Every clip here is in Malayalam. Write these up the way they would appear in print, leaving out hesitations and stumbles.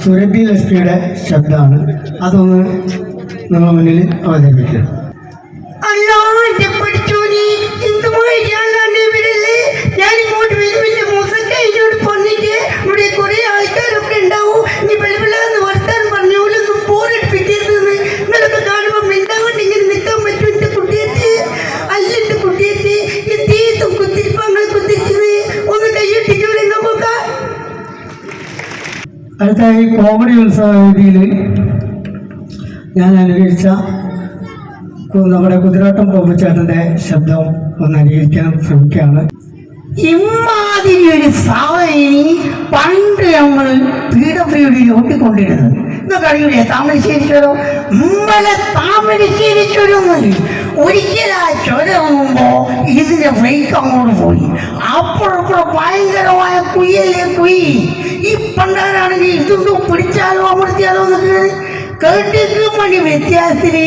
സുരഭി ലക്ഷ്മിയുടെ ശബ്ദമാണ്. അതൊന്ന് നമ്മൾ മുന്നിൽ അവതരിപ്പിക്കുക. ഞാൻ ഇങ്ങോട്ട് വരുമില്ല മൂസക്ക എന്നോട് പറഞ്ഞിട്ട് ഇവിടെ കുറെ ആൾക്കാരൊക്കെ ഉണ്ടാവും. നീ വെളുവിളാന്ന് വർത്താൻ പറഞ്ഞോലൊന്നും പോരടിപ്പിക്കരുതെന്ന് നിനക്ക് കാണുമ്പോൾ മിണ്ടാകൊണ്ട് ഇങ്ങനെ നിൽക്കാൻ പറ്റും. എൻ്റെ കുട്ടിയത്തെ അല്ല, എൻ്റെ കുട്ടിയത്തെ എന്തേത്തും കുത്തിരിപ്പങ്ങൾ കുത്തിരിച്ചത് ഒന്ന് കൈയ്യൊട്ടിക്കൂടെ നോക്കുക. അടുത്തായി കോമഡി ഉത്സവ വേദിയിൽ ഞാൻ അനുകരിച്ച നമ്മുടെ കുതിരാട്ടം പോപ്പച്ചേട്ടൻ്റെ ശബ്ദം ഒന്ന് അനുകരിക്കാൻ ശ്രമിക്കുകയാണ്. ഇമാതിരി ഒരു സാധനം പണ്ട് നമ്മൾ പീഡബ്ല്യൂഡി ഓട്ടിക്കൊണ്ടിരുന്നത് ഇതൊക്കെ അറിയൂലേ? താമരശ്ശേരി ചുരം, നമ്മളെ താമരശ്ശേരി ചുരം ഒരിക്കലാ ചുരമുമ്പോ ഇതിന്റെ ബ്രേക്ക് അങ്ങോട്ട് പോയി. അപ്പോഴപ്പോഴും ഭയങ്കരമായ കുയ്യല്ലേ കുയി. ഈ പണ്ടാരാണെങ്കിൽ ഇതൊന്നും പിടിച്ചാലോ അമർത്തിയാലോ എന്നൊക്കെ കേട്ടിട്ട് മണി വ്യത്യാസത്തിന്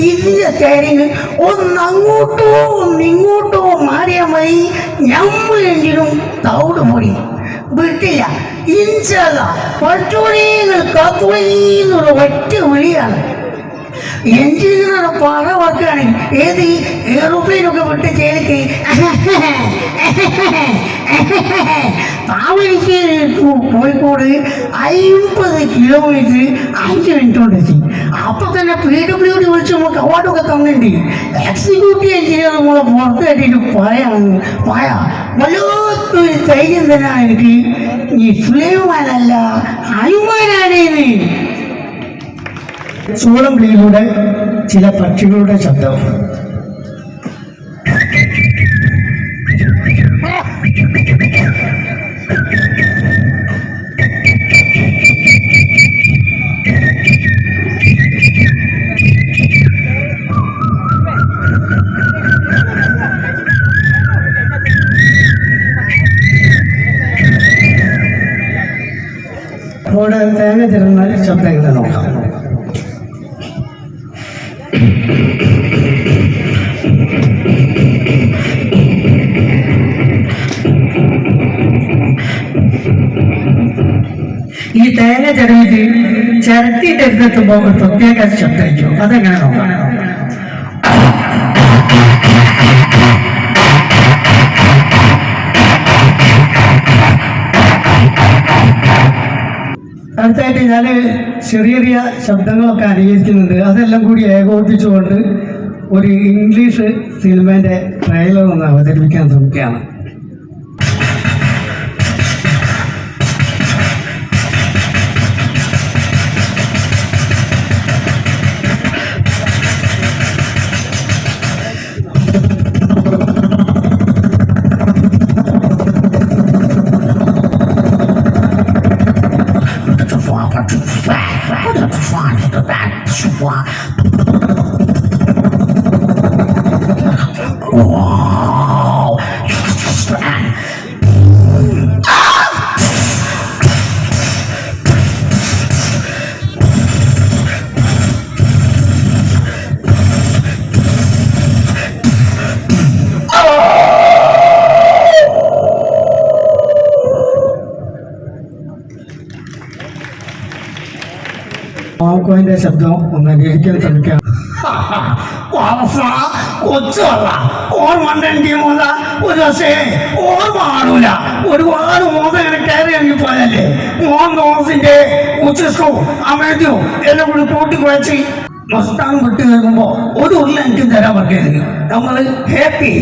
ഇതിന്റെ സ്റ്റെയറിങ് ഒന്നങ്ങോട്ടോ ഒന്നിങ്ങോട്ടോ മാറിയാൽ മതി. ഞമ്മളെങ്കിലും തവിട് പൊടി വിട്ടില്ല. ഇൻഷാല്ലാ പട്ടോണികൾ കാത്തുവഴിന്നുള്ള ഒറ്റ വിളിയാണ്. എഞ്ചിനീയറുടെ പാറ വർക്കാണെങ്കിൽ ഏത് എയറോപ്ലെയിനൊക്കെ വിട്ട് ചേർക്ക് താമരശ്ശേരി കോഴിക്കോട് 50 കിലോമീറ്റർ 5 മിനിറ്റ് കൊണ്ട് എത്തി. അപ്പൊ തന്നെ PWD വിളിച്ച് നമുക്ക് അവാർഡൊക്കെ തന്നിട്ടുണ്ട്. എക്സിക്യൂട്ടീവ് എഞ്ചിനീയർ നമ്മളെ പുറത്ത് കെട്ടിയിട്ട് പറയാ വല്ലാത്തൊരു ധൈര്യം തന്നെയാണ് എനിക്ക്. ഈ സുലൈമാനല്ല ഹനുമാനാണേന്ന്. ചൂളംവിളിയിലൂടെ ചില പക്ഷികളുടെ ശബ്ദം. അവിടെ തേങ്ങ തരുന്ന ശബ്ദം എങ്ങനെ നോക്കാം. ഈ തേങ്ങ ചെറുവിട്ട് ചിരട്ടിയിട്ട് എടുത്തെത്തുമ്പോൾ ഒരു പ്രത്യേക ശബ്ദം. അതെങ്ങനെ നോക്കാം. അടുത്തായിട്ട് ഞാൻ ചെറിയ ചെറിയ ശബ്ദങ്ങളൊക്കെ അനുകരിക്കുന്നുണ്ട്. അതെല്ലാം കൂടി ഏകോപിപ്പിച്ചുകൊണ്ട് ഒരു ഇംഗ്ലീഷ് സിനിമേൻ്റെ ട്രെയിലർ ഒന്ന് അവതരിപ്പിക്കാൻ ശ്രമിക്കുകയാണ്. മാക്കോന്റെ ശബ്ദം ഒന്ന് അനുകരിക്കാൻ ശ്രമിക്കാം. കൊച്ചല്ല ഓർ മണ്ടൻറ്റിയുമല്ല. ഒരു പക്ഷേ ഓർമ്മ കാണൂല. ഒരുപാട് മോദം ഇങ്ങനെ കയറി ഇറങ്ങി പോയല്ലേ. മോഹൻ തോമസിന്റെ ഉച്ചസ്കവും അമേദ്യവും എല്ലാം കൂടി കൂട്ടി കുഴച്ച് മസ്താൻ വിട്ട് കേൾക്കുമ്പോ ഒരു ഉരുള എനിക്ക് തരാൻ പറ്റിയത്. നമ്മള് ഹാപ്പി